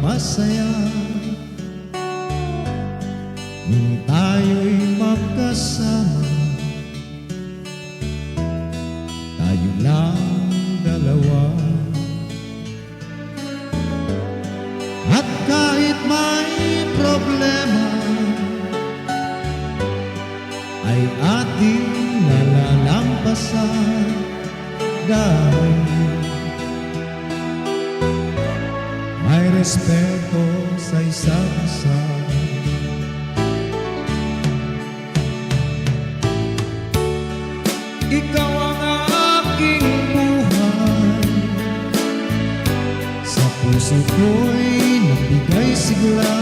masaya nung tayo'y magkasama. Tayo lang dalawa. At kahit may problema ay ating nalalampasan dahil may respeto sa isa't isa. Ikaw ang aking buhay, sa puso ko'y nagbigay sigla.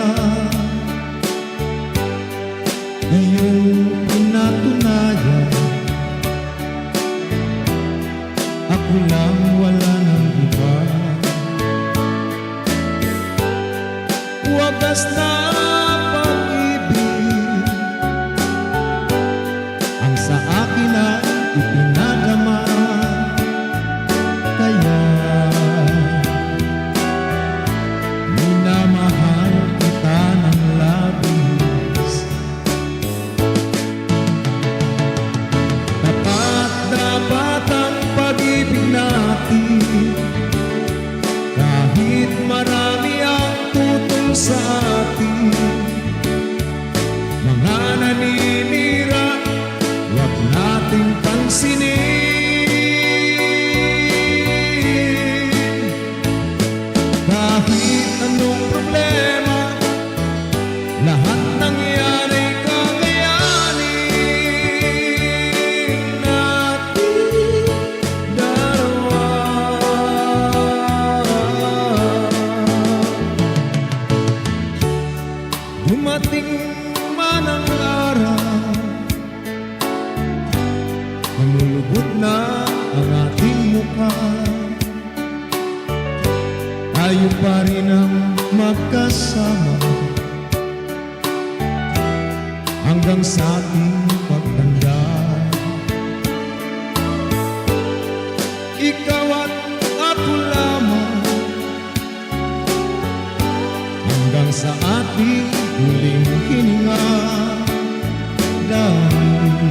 Ngayong pinatunayan, ako lang wala ng iba. Wagas na pag-ibig ang sa akin ay ipinadama. Kaya minamahal kita ng labis. Dapat ang pag-ibig natin, kahit marami ang tutol sa atin. Mga naninira, huwag nating pansinin. Kahit anong problema, lahat nangyari kakayanin natin dalawa. Dumating man ang araw, malulubog na ang ating mukha, tayo pa rin ang magkasama hanggang sa ating pagtanda. Ikaw at ako lamang hanggang sa ating huling hininga. Dahil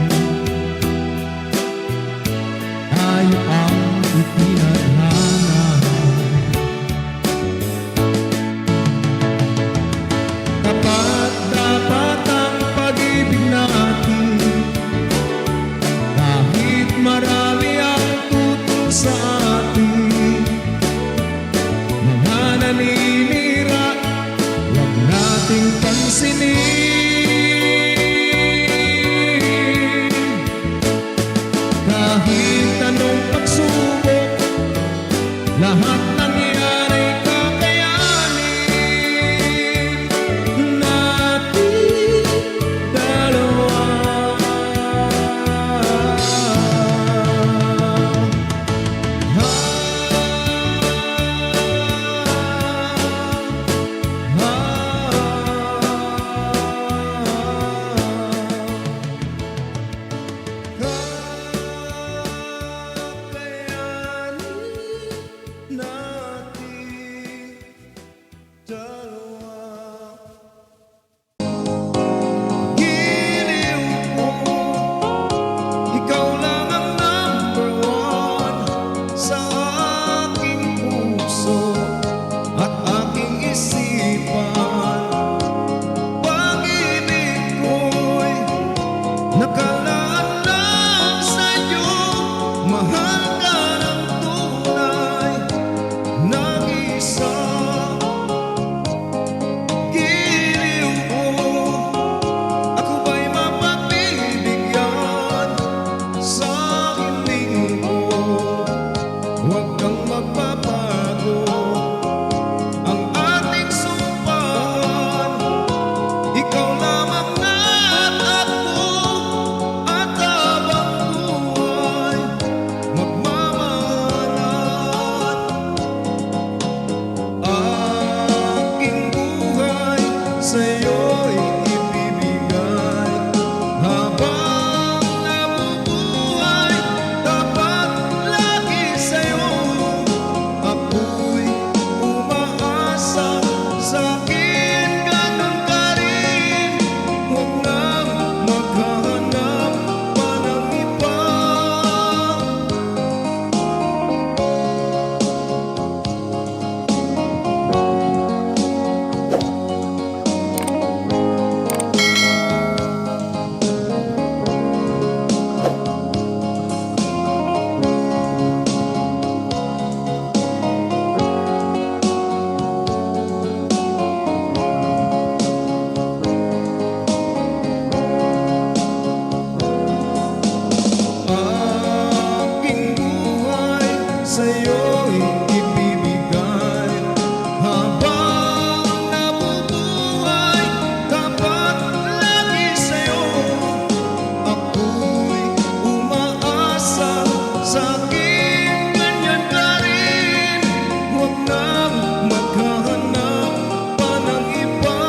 tayo ang ipinadhana. Dapat ang pag-ibig natin, kahit marami ang tutol sa atin. Mga naninira, huwag nating pansinin. Kahit anong pagsubok, lahat nangyari kakayanin natin dalawa. sa'kin ganun ka rin. Huwag nang maghahanap pa ng iba. Aking buhay sa'yo'y ibibigay. Habang nabubuhay, dapat lagi sa'yo. Ako'y umaasa, sa'kin ganyan ka rin. Huwag nang maghahanap pa ng iba.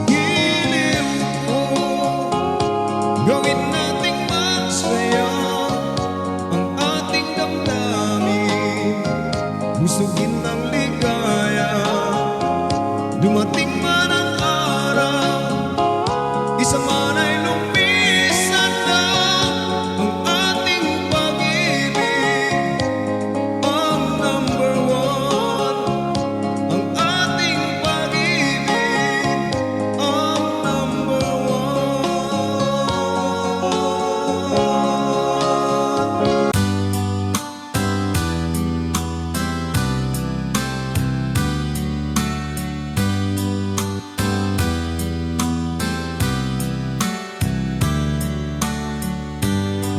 Giliw ko, gawin nating masaya ang ating damdamin. Busugin ng ligaya, dumating man ang araw, isa man ay lumisan na ang ating pag-ibig. Ang number one, ang ating pag-ibig, ang number one.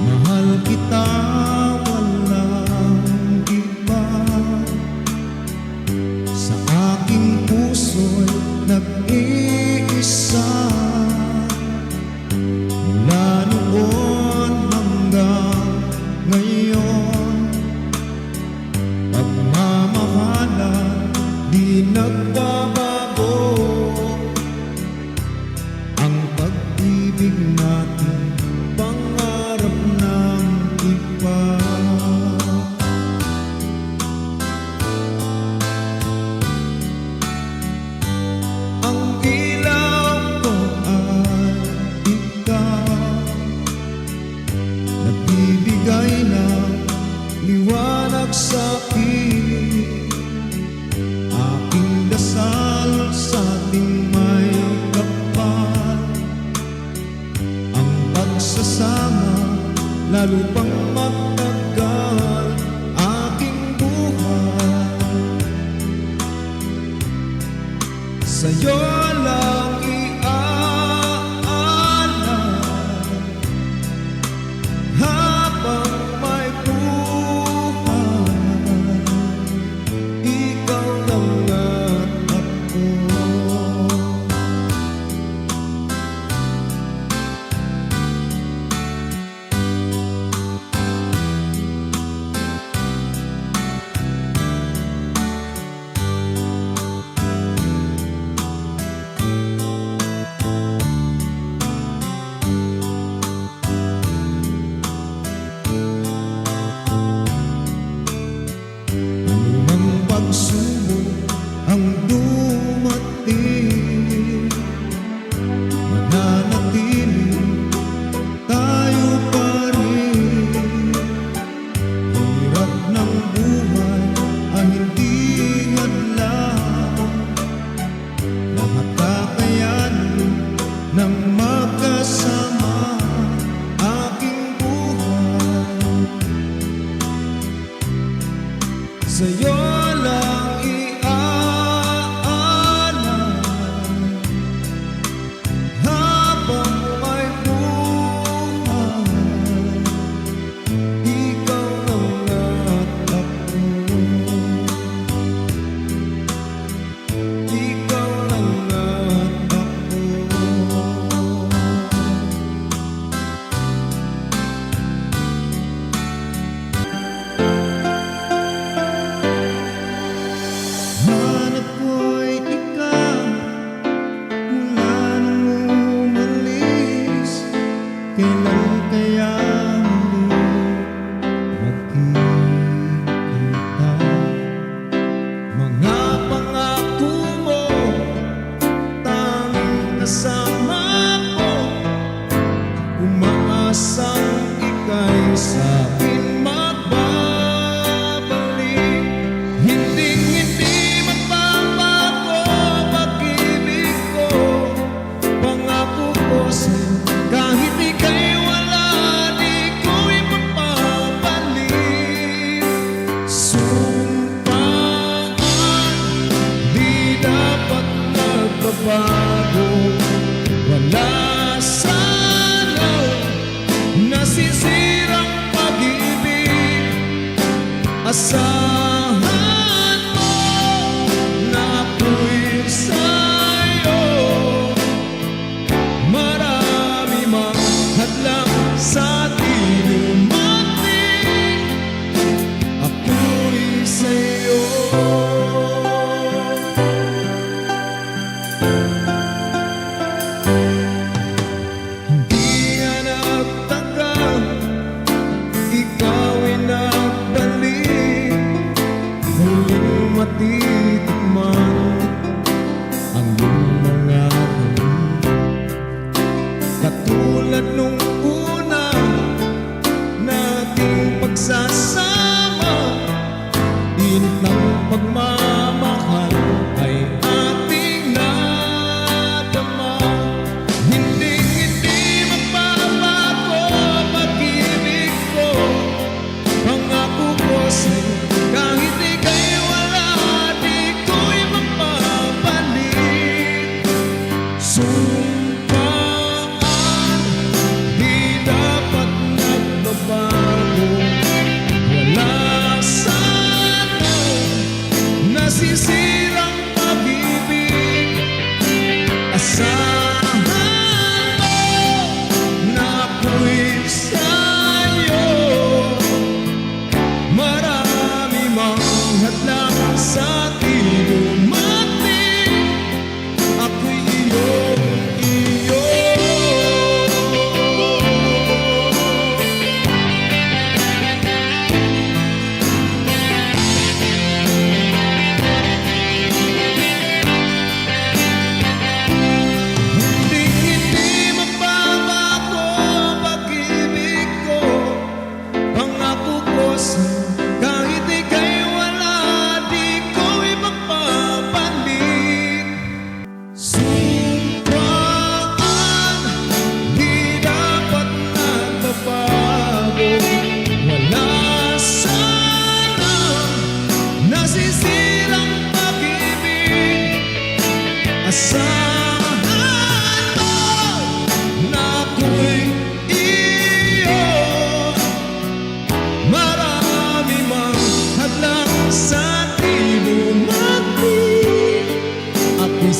Mahal kita, walang iba. Sa aking puso'y nag-iisa. Mula noon hanggang ngayon, pagmamahalan di nagbabago. Ang pag-ibig natin pangarap ng iba. Ang ilaw ko ay ikaw, nagbibigay ng liwanag sa'kin. Aking dasal sa ating may kapal, ang pagsasama lalo pang magtagal. Aking buhay sa'yo lang iaalay. Habang may buhay, ikaw lang at ako. Anumang pagsubok ang dumating, mananatili tayo pa rin. Hirap ng buhay ay hindi hadlang, lahat kakayanin ng magkasama. Aking buhay sa'yo lang iaalay.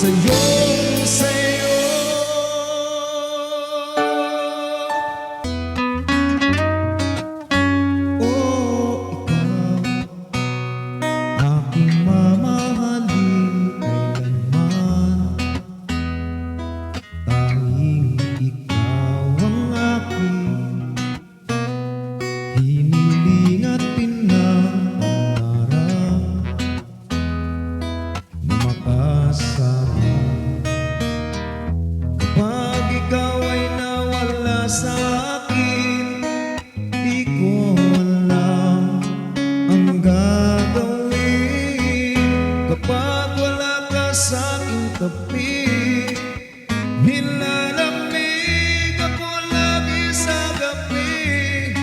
sa'yo. Oh, ikaw, aking mamahalin kailanman. Tanging ikaw ang aking hiniling at pinangarap na makasama. Kapag ikaw ay nawala sa akin, di ko alam ang gagawin. Kapag wala ka sa aking tabi, nilalamig ako lagi sa gabi.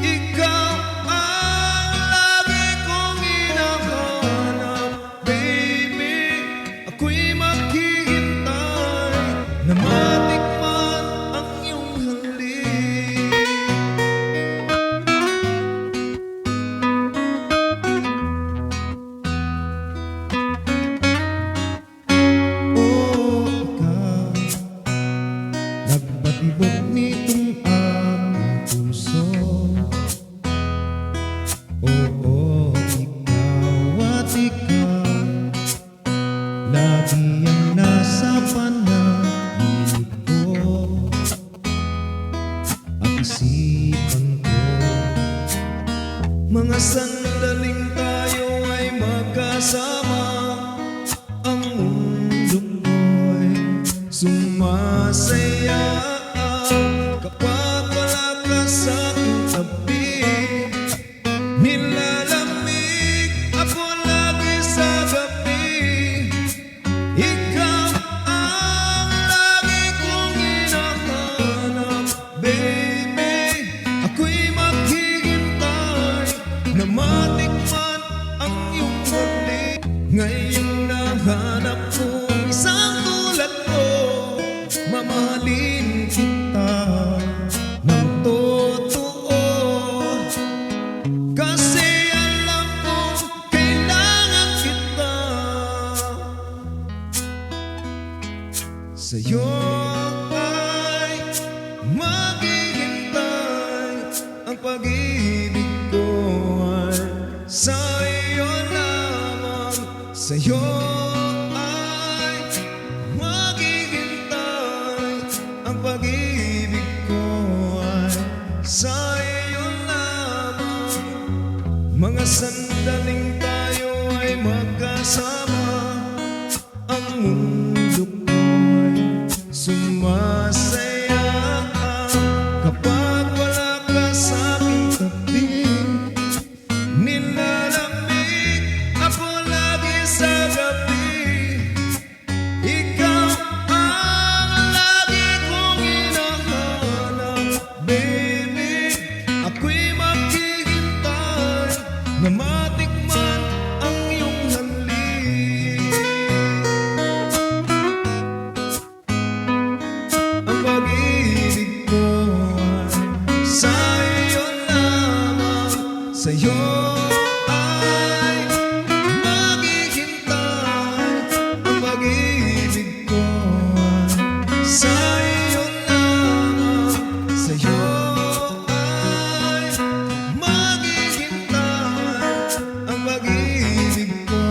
Ikaw ang lagi kong hinahanap, baby. Ako'y maghihintay na matikman ang iyong halik. Oh, ikaw, nagbatibok nitong aking puso. Oo, ikaw at ikaw, lagi ang nasa panaginip ko at isipan ko. Mga sandaling tayo ay magkasama, ang mundo ko'y sumasaya. Kapag wala ka sa aking tabi, nilalamig ako lagi sa gabi. Ikaw ang lagi kong hinahanap, baby. Ako'y maghihintay na matikman ang iyong halik. Ngayong nahanap ko isang tulad ko, mamahalin kita ng totoo. Kasi alam ko kailangan kita. Sa'yo ay maghihintay, ang pag-ibig ko ay sa'yo lamang. Sa'yo ay maghihintay, ang pag-ibig ko ay sa'yo lamang. Mga sandaling tayo ay magkasama, ang mundo ko'y sumasaya. Kapag wala ka sa aking tabi, nilalamig ako lagi sa gabi. Ikaw ang lagi kong hinahanap, baby. Ako'y maghihintay na matikman ang iyong halik. Ang pag-ibig ko ay sa'yo lamang. Sa'yo ay maghihintay, ang pag-ibig ko ay sa'yo lamang. Sa'yo ay maghihintay, ang pag-ibig ko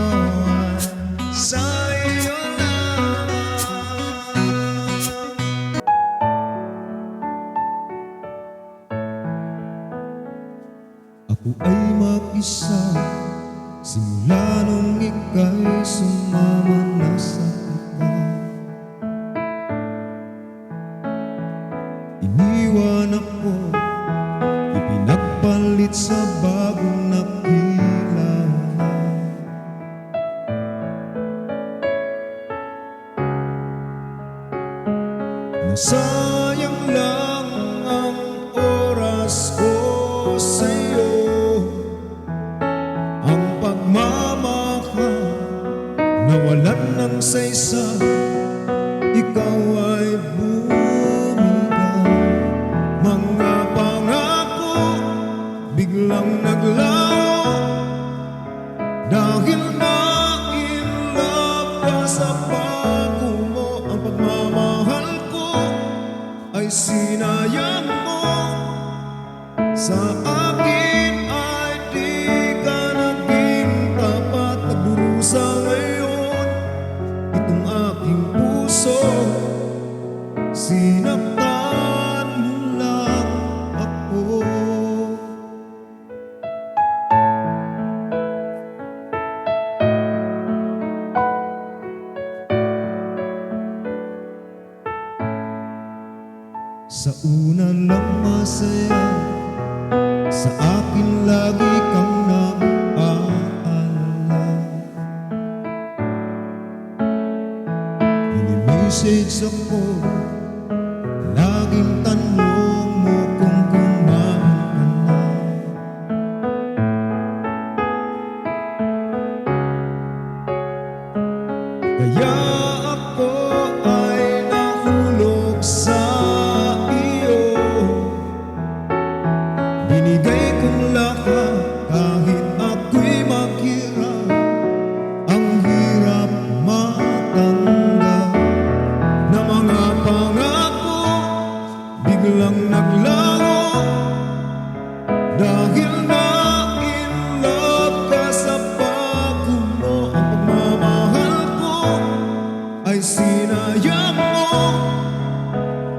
ay sa'yo lamang. Ako ay mag-isa simula nung ika'y sumama na sa iba. Iniwan ako, ipinagpalit sa bagong nakilala. Nasayang lang ang oras ko sa'yo, ang pagmamahal nawalan ng saysay. Ikaw ay bumitaw, mga pangako biglang naglaho dahil na in love ka sa Sa una lang masaya, sa akin lagi kang naaalala. Mini-message ako, laging tanong mo kung kumain ka na. Kaya ako ay nahulog sa iyo. Binigay kong lahat kahit ako'y maghirap. Ang hirap matanggap na mga pangako biglang naglaho. Dahil na-in love ka sa pagkuno, ang pagmamahal ko ay sinayang mo.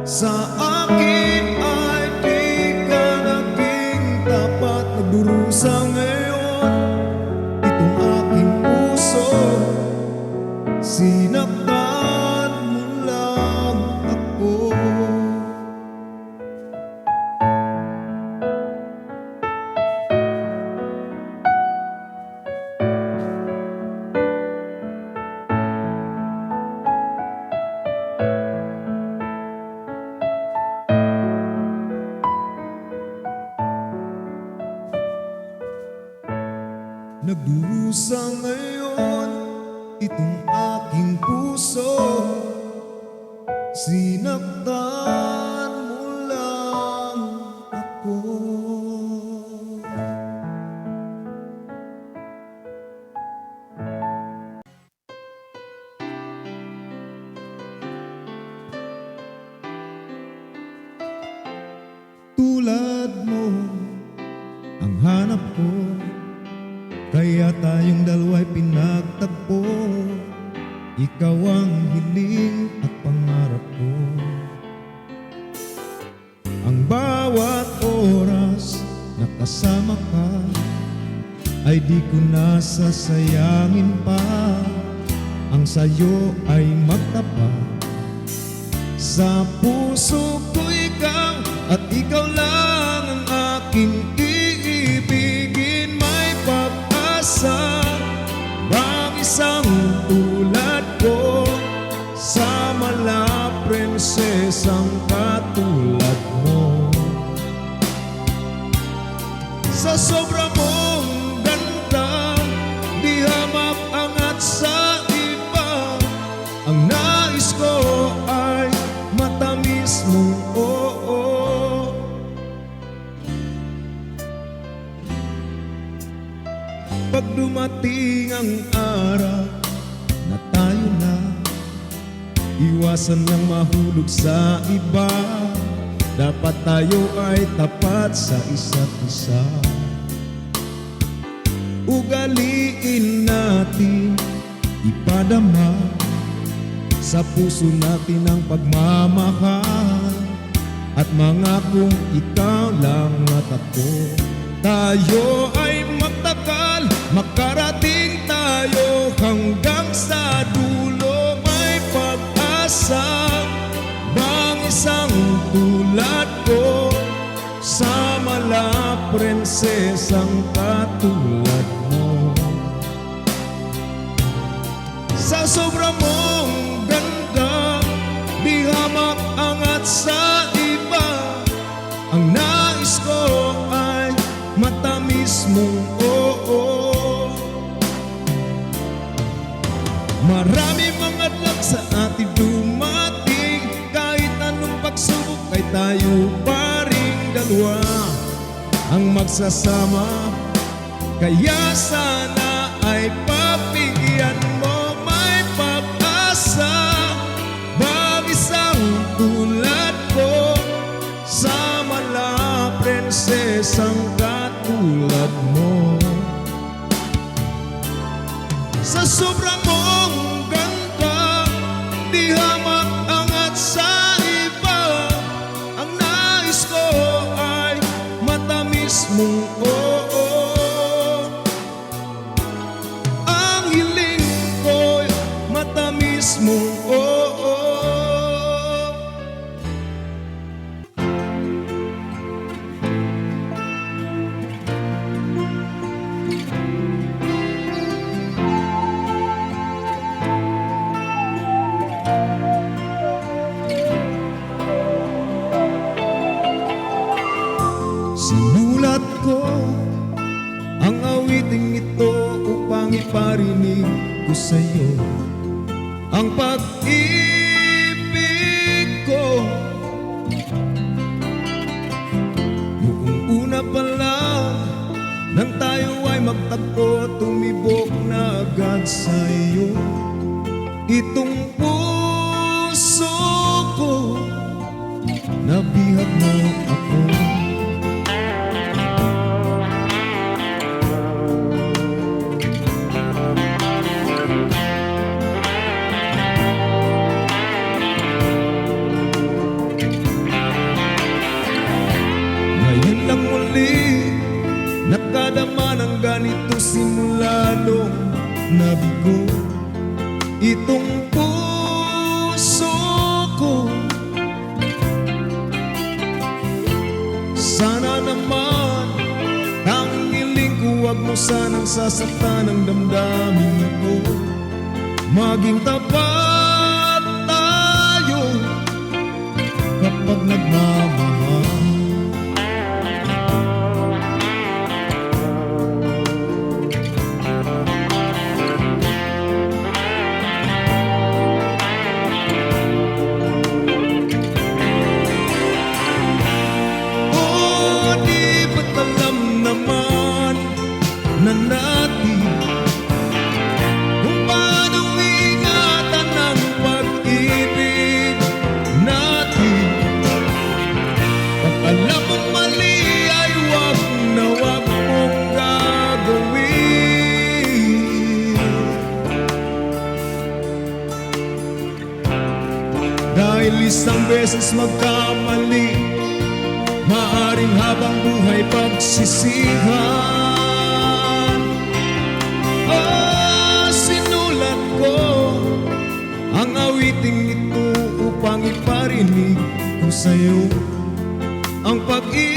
Sa akin ay di ka naging tapat. Nagdurusa ngayon itong aking puso. Sinaktan mo lang ako. Nagdurusa ngayon itong aking puso. Sinaktan mo lang ako. Tulad mo ang hanap ko, kaya tayong dalawa'y pinagtagpo. Ikaw ang hiling at pangarap ko. Ang bawat oras na kasama ka ay di ko nasasayangin pa. Ang sayo ay magtapat. Sa puso ko ikaw at ikaw lang ang aking iibigin. May pag-asa bang isang tulad ko, sa mala prinsesang katulad mo. Sa sobra mong ganda, di hamak angat sa iba. Ang nais ko ay matamis mong oo. Pag dumating ang araw na tayo na, iwasan lang mahulog sa iba. Dapat tayo ay tapat sa isa't isa. Ugaliin natin ipadama sa puso natin ang pagmamahal. At mangakong ikaw lang at ako, tayo ay magtakal, makarating tayo hanggang sa dulo. May pag-asa bang isang tulad ko, sa mala prinsesang katulad mo. Sa sobra mong ganda, di hamak angat sa iba. Ang nais ko ay matamis mong oo. Marami mga lag sa ating dumating, kahit anong pagsubok ay tayo pa ring dalawa ang magsasama. Kaya sana ay papigyan mo. May pag-asa bang isang tulad ko, sa mala prinsesang katulad mo. Sa sobrang mong ganda, di hamak angat sa iba. Ang nais ko ay matamis mong oo. Ang hiling ko'y matamis mong oo. ko sa'yo ang pag-ibig ko. Noong una pa lang nang tayo ay magtagpo, tumibok na agad sa iyo itong puso ko. Nabihag mo ako. Ngayon lang muli nakadama ng ganito, simula nung nabigo itong puso ko. Sana naman tanging hiling ko, wag mo sanang sasaktan ang damdamin ko. Maging tapat tayo kapag nagmamahal. Na natin kung paano ingatan ang pag-ibig natin. Pag alam mong mali ay wag na wag mong gagawin. Dahil isang beses magkamali, maaring habang buhay pagsisihan. Sinulat ko ang awiting ito upang iparinig ko sa'yo ang pag-ibig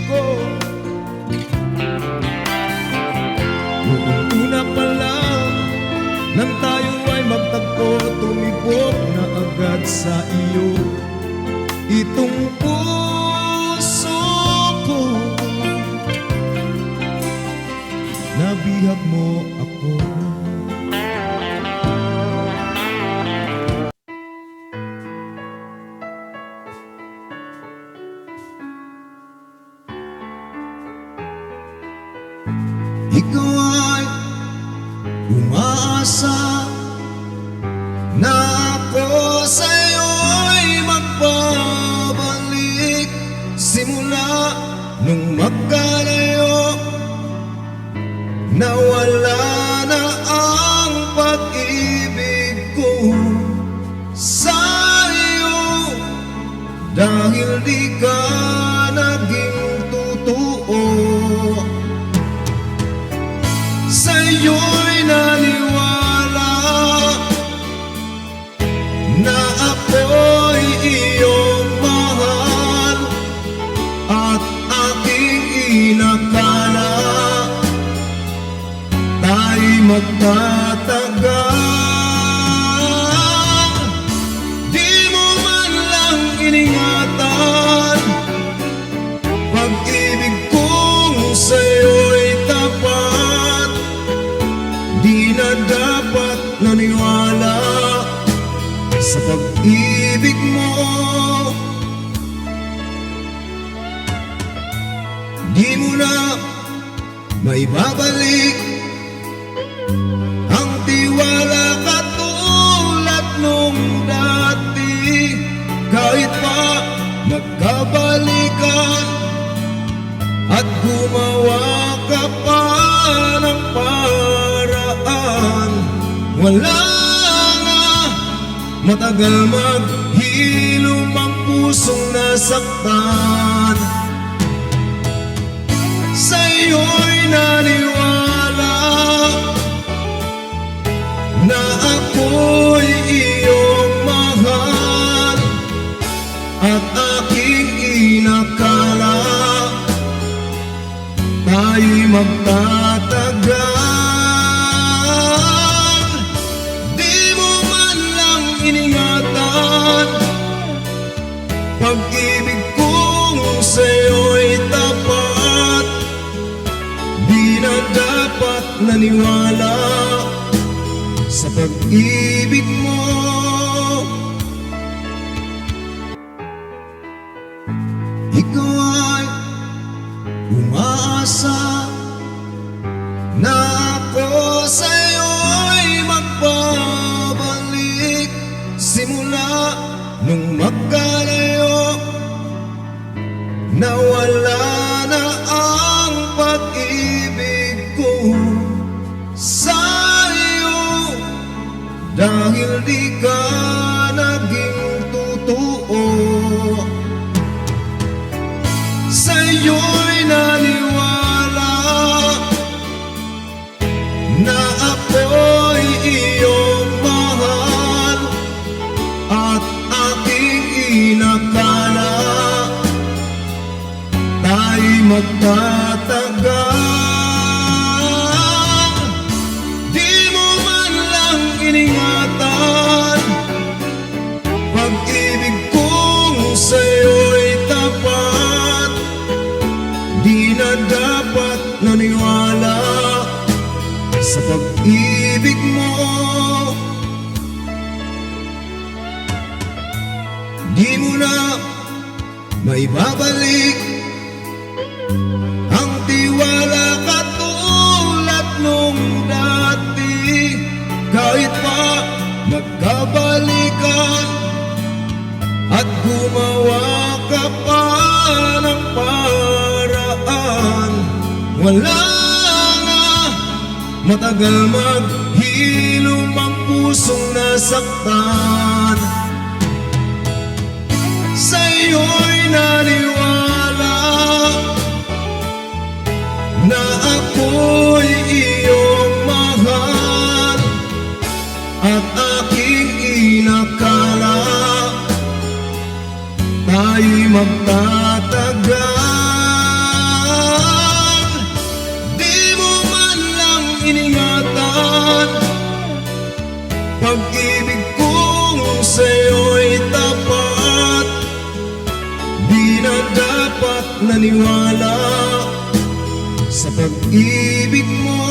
ko. Noong una pa lang nang tayo ay magtagpo, tumibok na agad sa iyo itong puso ko. Nabihag mo ako. Ikaw ay umaasa na ako sa'yo'y magbabalik. Simula nung magkalayo, nawala na ang pag-ibig ko sa'yo, dahil di ka naging totoo. Sa'yo'y naniwala na ako'y iyong mahal at aking inakala tayo'y magtatagal. Di mo man lang iningatan, pag-ibig kong sa'yo'y tapat. Di na dapat naniwala sa pag-ibig mo. Di mo na maibabalik ang tiwala katulad nung dati. Kahit pa magkabalikan at gumawa ka pa ng paraan, wala nga matagal maghilom ang pusong nasaktan. Sa'yo'y naniwala na ako'y iyong mahal at aking inakala tayo'y magtatagal. Di mo man lang iningatan, pag-ibig kong sa'yo'y tapat. Di na dapat naniwala sa pag-ibig mo. Ikaw ay umaasa na ako sa'yo'y magbabalik. Simula nung magkalayo, nawala na ang pag-ibig ko sa'yo, dahil di ka naging totoo. Sa'yo'y naniwala na ako'y iyong mahal, at aking inakala tayo'y magtatagal. Di mo man lang iningatan, pag-ibig kong sa'yo'y tapat. Di na dapat naniwala sa pag-ibig mo. Di mo na maibabalik ang tiwala katulad nung dati. Kahit pa magkabalikan at gumawa ka pa ng paraan, wala na. Matagal maghilom ang pusong nasaktan. Sa'yo'y naniwala na ako'y iyong mahal, at aking inakala tayo'y magtatagal. Di mo man lang iningatan, pag-ibig kong sa'yo'y tapat. Di na dapat naniwala sa pag-ibig mo.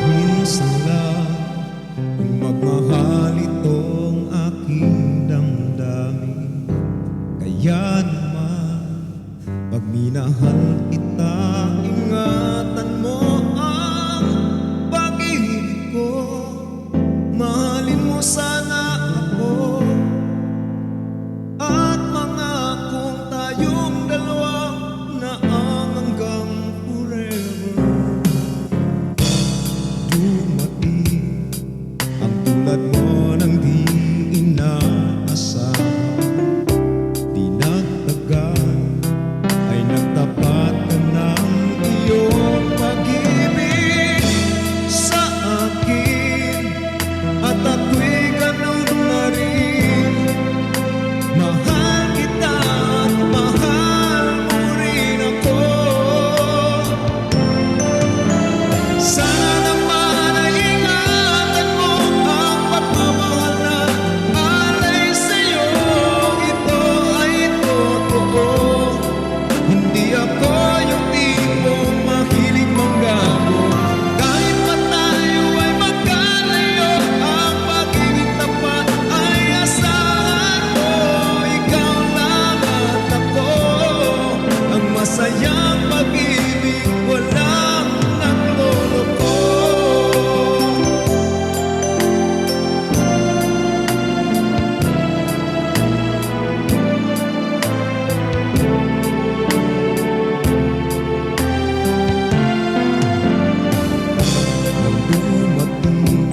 Minsan lang kung magmahal itong aking damdamin, kaya naman pag minahal kita, ingatan mo ang pag-ibig ko. Mahalin mo sana ako, at mangakong tayong dalawa na ang hanggang forever. Dumating ang tulad mo nang di inaasahan, di nagtagal ay nagtapat ka ng iyong pag-ibig sa akin, at ako'y ganun na rin. Mahal kita at mahal mo rin ako. Sana naman ay ingatan mo ang pagmamahal na alay sa'yo. Ito ay totoo. Hindi ako yung tipong mahilig manggago. Kahit pa tayo ay magkalayo, ang pagiging tapat ay asahan mo. Ikaw lang at ako, ang masayang pag-ibig, walang nagloloko. Nang dumating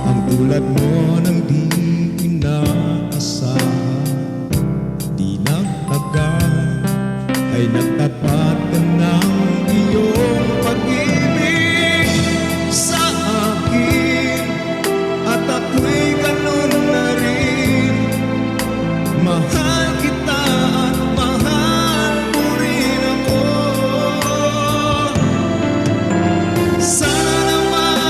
ang tulad mo nang di inaasahan, di nagtagal ay nagtapat ka ng iyong pag-ibig sa akin, at ako'y ganun na rin. Mahal kita at mahal mo rin ako. Sana naman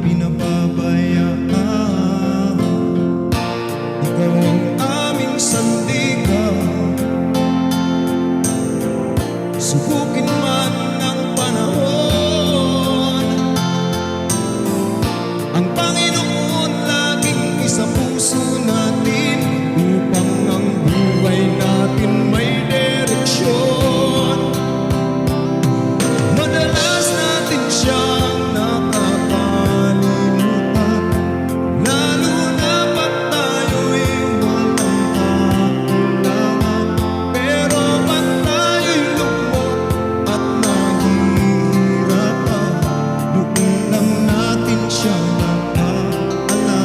pinapabayaan. Ikaw ang aming sandigan, subukin man ng panahon. Ang Panginoon laging isa puso natin, upang ang buhay natin may direksyon. Madalas natin siyang nakakalimutan, lalo na pag tayo'y walang kakulangan. Pero pag tayo'y lugmok at nahihirapan, doon lang natin siya naaalala.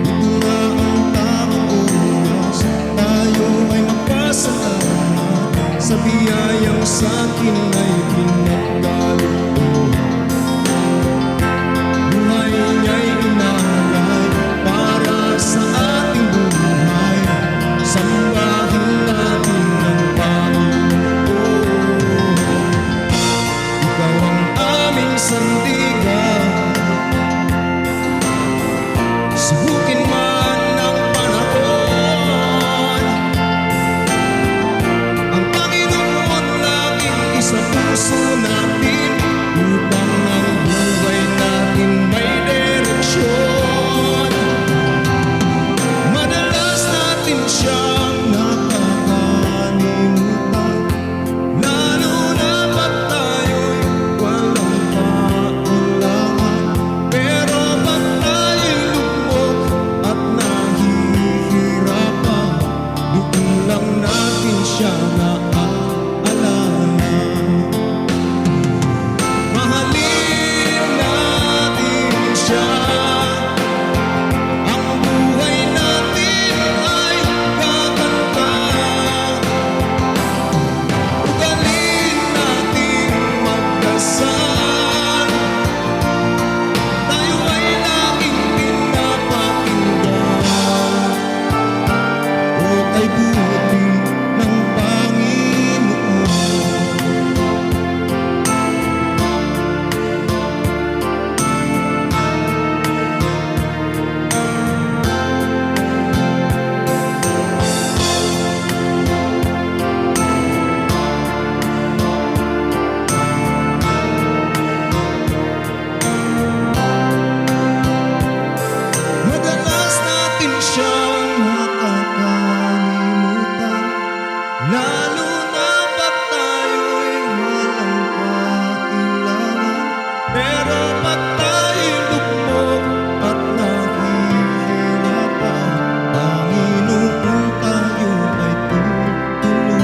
Ito na ang tamang oras, tayo ay magpasalamat sa biyayang sa akin ay pinagkaloob. Buhay niya'y inalay para sa ating buhay, sambahin natin ang Panginoon. Ikaw ang aming sandigan, subukin man ng panahon. Ang Panginoon laging isa puso natin, upang ang buhay natin may direksyon. Madalas natin siyang nakakalimutan, lalo na pag tayo'y walang kailangan. Pero pag tayo'y lugmok at nahihirapan, doon lang natin siya naaalala. Mahalin natin siya, ang buhay natin ay kakanta. Ugalin natin magdasal, tayo ay laging pinapakinggan. O kay buti ng Panginoon. Madalas natin siyang nakakalimutan, lalo na pag tayo'y walang kailangan. Pero pag tayo'y lugmok at nahihirapan, Panginoon tayo ay tutulungan.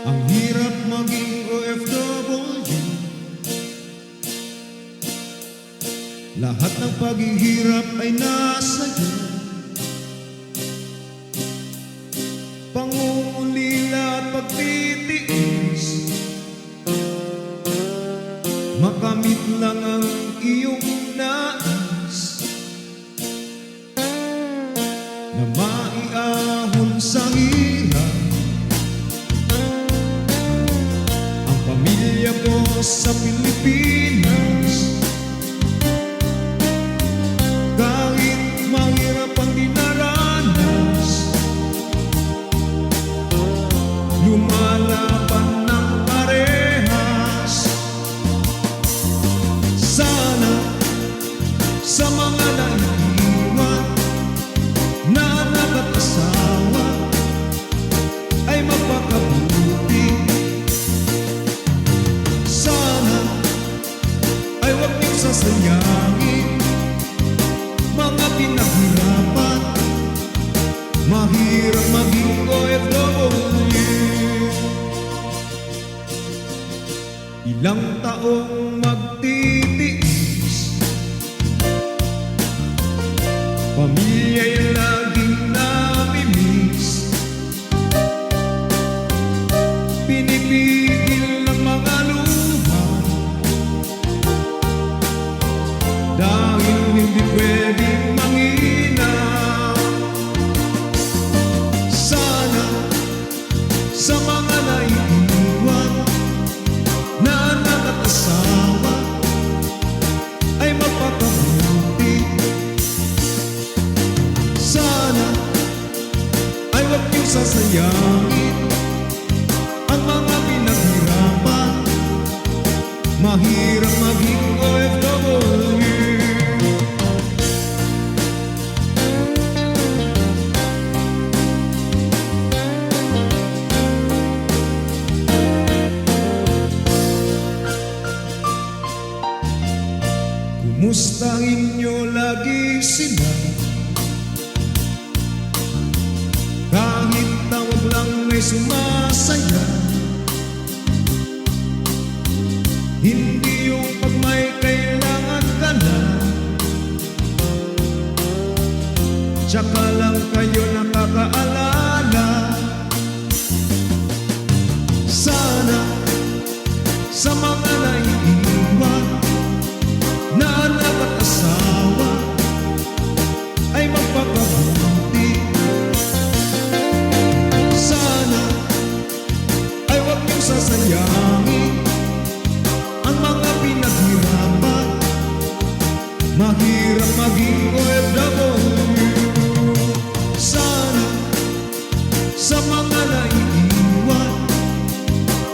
Ang hirap maging OFW, lahat ng paghihirap ay nasa iyo. Pangungulila at pagtitiis, makamit lang ang iyong nais, na maiahon sa hirap ang pamilya mo sa Pilipinas. Kahit mahirap ang dinaranas, lumalaban ng parehas. Sana sa mga naiiwan na nakakasawa ay magpakabuti. Sana ay huwag niyong sasayangin mga pinaghirapan. Mahirap maging OFW. Ilang taong magtitiis, pamilya'y lagi sasayangin ang mga pinaghirapan. Mahirap maging OFW. Kumustahin nyo lagi sila, kahit tawag lang ay sumasaya. Hindi yung pag may kailangan ka na, tsaka lang kayo nakakaalala. Sana sa mga naiiwan na anak at asawa ay magpakabuti. Sana ay huwag niyong sasayangin ang mga pinaghirapan. Mahirap maging OFW. Sana sa mga naiiwan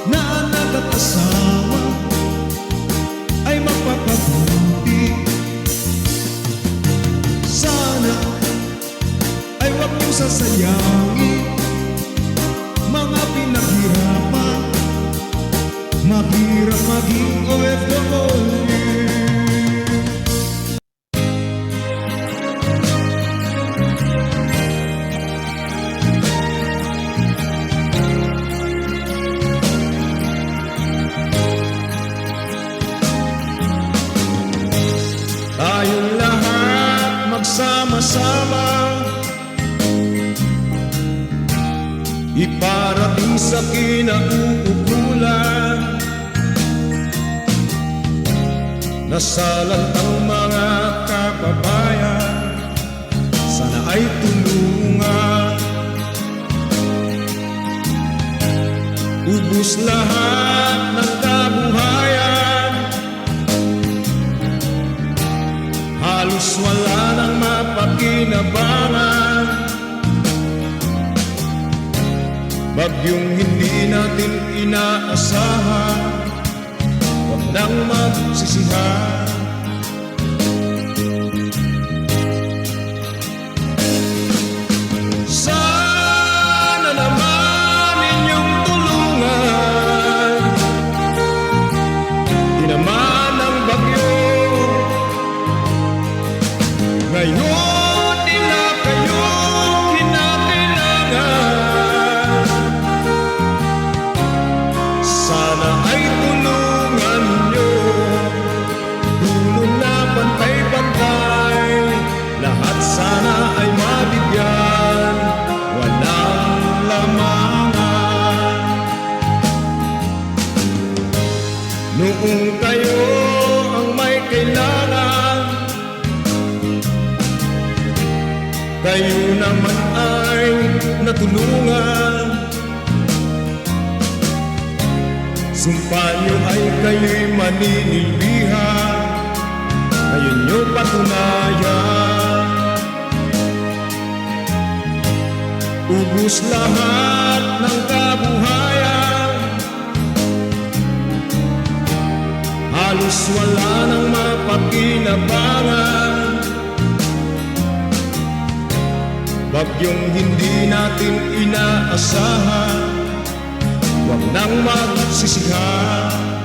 na anak at asawa ay magpakabuti. Sana ay huwag niyong sasayangin mga pinaghirapan. Mahirap maging OFW. Tayong lahat magsama-sama iparating sa kinauukulan. Nasalantang mga kababayan, sana ay tulungan. Ubus lahat ng kabuhayan, halos wala nang mapakinabangan. Bagyong hindi natin inaasahan, huwag nang magsisihan. Sana naman inyong tulungan, tinamaan ng bagyo. Ngayon nila kayo kinakailangan. Sana ay tulungan nyo, tulong na pantay-pantay. Lahat sana ay mabigyan, walang lamangan. Noong kayo ang may kailangan, kayo naman ay natulungan. Sumpa nyo ay kayo'y maninilbihan, ngayon nyo patunayan. Ubus lahat ng kabuhayan, halos wala nang mapakinabangan. Bagyong hindi natin inaasahan, huwag nang magsisihan.